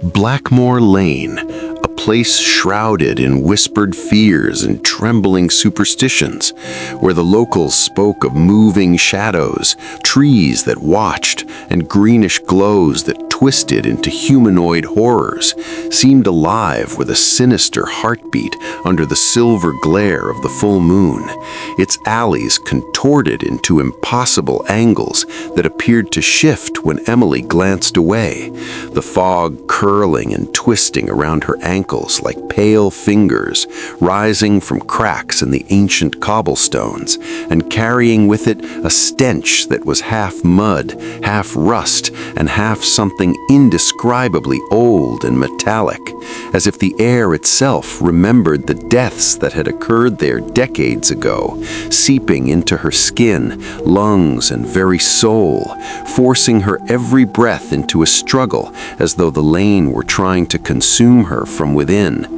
Blackmoor Lane, a place shrouded in whispered fears and trembling superstitions, where the locals spoke of moving shadows, trees that watched, and greenish glows that twisted into humanoid horrors, seemed alive with a sinister heartbeat under the silver glare of the full moon, its alleys contorted into impossible angles that appeared to shift when Emily glanced away, the fog curling and twisting around her ankles like pale fingers rising from cracks in the ancient cobblestones and carrying with it a stench that was half mud, half rust, and half something indescribably old and metallic, as if the air itself remembered the deaths that had occurred there decades ago, seeping into her skin, lungs, and very soul, forcing her every breath into a struggle as though the lane were trying to consume her from within.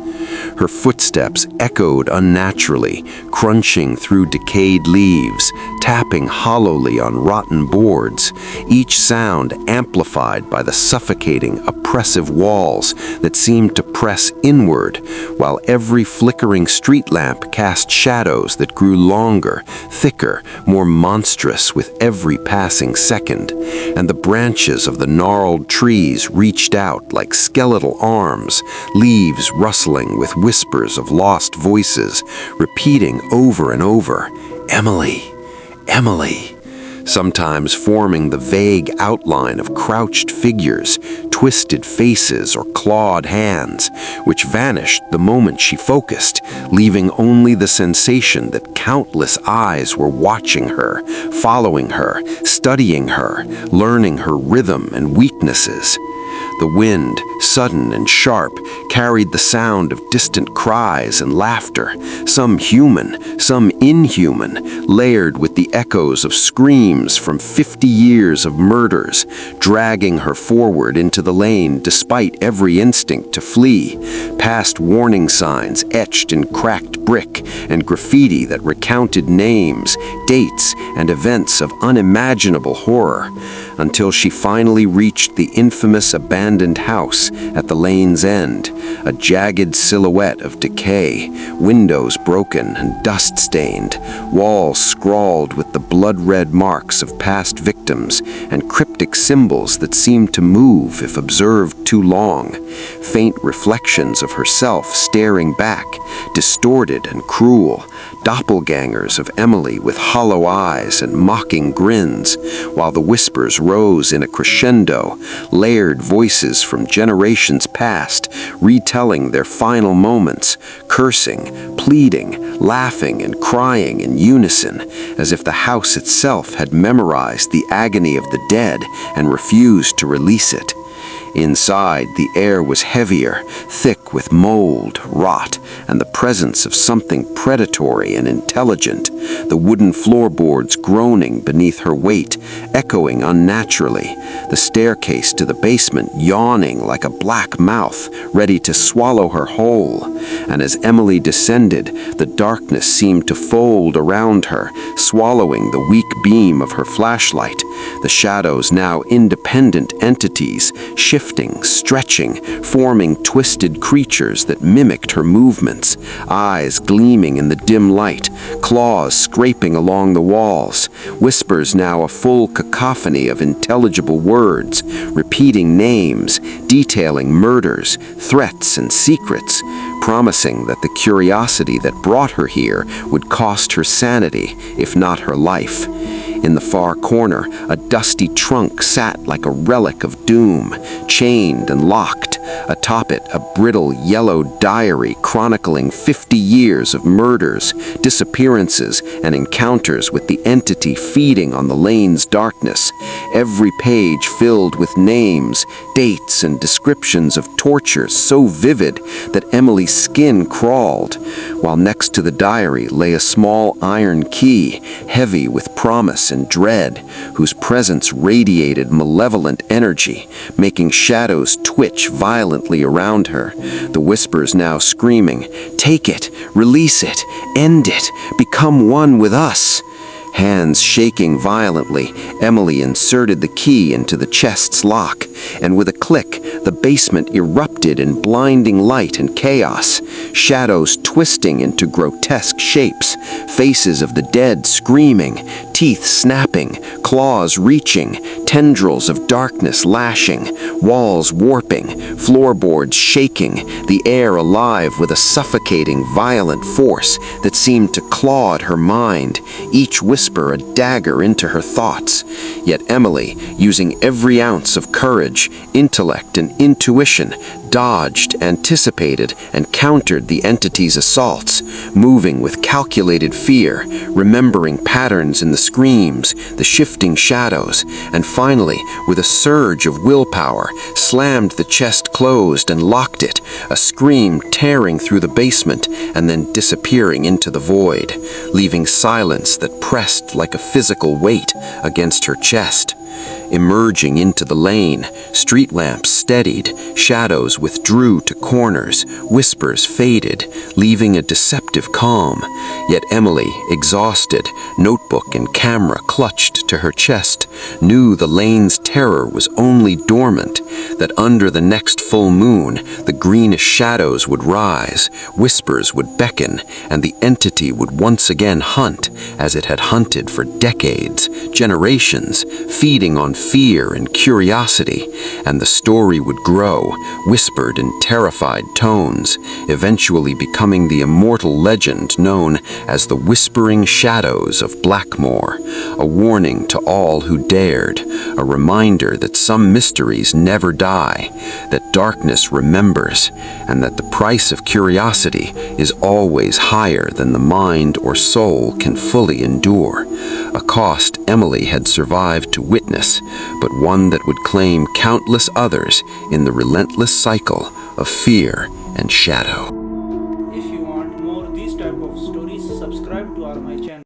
Her footsteps echoed unnaturally, crunching through decayed leaves, tapping hollowly on rotten boards, each sound amplified by the suffocating, oppressive walls that seemed to press inward, while every flickering street lamp cast shadows that grew longer, thicker, more monstrous with every passing second, and the branches of the gnarled trees reached out like skeletal arms, leaves rustling with whispers of lost voices, repeating over and over, "Emily, Emily," sometimes forming the vague outline of crouched figures, twisted faces, or clawed hands, which vanished the moment she focused, leaving only the sensation that countless eyes were watching her, following her, studying her, learning her rhythm and weaknesses. The wind, sudden and sharp, carried the sound of distant cries and laughter, some human, some inhuman, layered with the echoes of screams from 50 years of murders, dragging her forward into the lane despite every instinct to flee, past warning signs etched in cracked brick and graffiti that recounted names, dates, and events of unimaginable horror, until she finally reached the infamous abandoned house at the lane's end, a jagged silhouette of decay, windows broken and dust-stained, walls scrawled with the blood-red marks of past victims, and cryptic symbols that seemed to move if observed too long, faint reflections of herself staring back, distorted and cruel, doppelgangers of Emily with hollow eyes and mocking grins, while the whispers rose in a crescendo, layered voices from generations past, retelling their final moments, cursing, pleading, laughing, and crying in unison, as if the house itself had memorized the agony of the dead and refused to release it. Inside, the air was heavier, thick with mold, rot, and the presence of something predatory and intelligent, the wooden floorboards groaning beneath her weight, echoing unnaturally, the staircase to the basement yawning like a black mouth, ready to swallow her whole. And as Emily descended, the darkness seemed to fold around her, swallowing the weak beam of her flashlight, the shadows now independent entities, shifting, stretching, forming twisted creatures that mimicked her movements, eyes gleaming in the dim light, claws scraping along the walls, whispers now a full cacophony of intelligible words, repeating names, detailing murders, threats, and secrets, promising that the curiosity that brought her here would cost her sanity, if not her life. In the far corner, a dusty trunk sat like a relic of doom, chained and locked. Atop it, a brittle yellow diary chronicling 50 years of murders, disappearances, and encounters with the entity feeding on the lane's darkness, every page filled with names, dates, and descriptions of tortures so vivid that Emily's skin crawled, while next to the diary lay a small iron key, heavy with promise and dread, whose presence radiated malevolent energy, making shadows twitch violently around her, the whispers now screaming, "Take it, release it, end it, become one with us." Hands shaking violently, Emily inserted the key into the chest's lock, and with a click, the basement erupted in blinding light and chaos, shadows twisting into grotesque shapes, faces of the dead screaming, teeth snapping, claws reaching, tendrils of darkness lashing, walls warping, floorboards shaking, the air alive with a suffocating, violent force that seemed to claw at her mind, each whisper a dagger into her thoughts. Yet Emily, using every ounce of courage, intellect, and intuition, dodged, anticipated, and countered the entity's assaults, moving with calculated fear, remembering patterns in the screams, the shifting shadows, and finally, with a surge of willpower, slammed the chest closed and locked it, a scream tearing through the basement and then disappearing into the void, leaving silence that pressed like a physical weight against her chest. Emerging into the lane, street lamps steadied, shadows withdrew to corners, whispers faded, leaving a deceptive calm. Yet Emily, exhausted, notebook and camera clutched to her chest, knew the lane's terror was only dormant, that under the next full moon, the greenish shadows would rise, whispers would beckon, and the entity would once again hunt, as it had hunted for decades, generations, feeding on fear and curiosity, and the story would grow, whispered in terrified tones, eventually becoming the immortal legend known as the Whispering Shadows of Blackmoor, a warning to all who dared, a reminder that some mysteries never die, that darkness remembers, and that the price of curiosity is always higher than the mind or soul can fully endure, a cost Emily had survived to witness, but one that would claim countless others in the relentless cycle of fear and shadow. If you want more these type of stories, subscribe to my channel.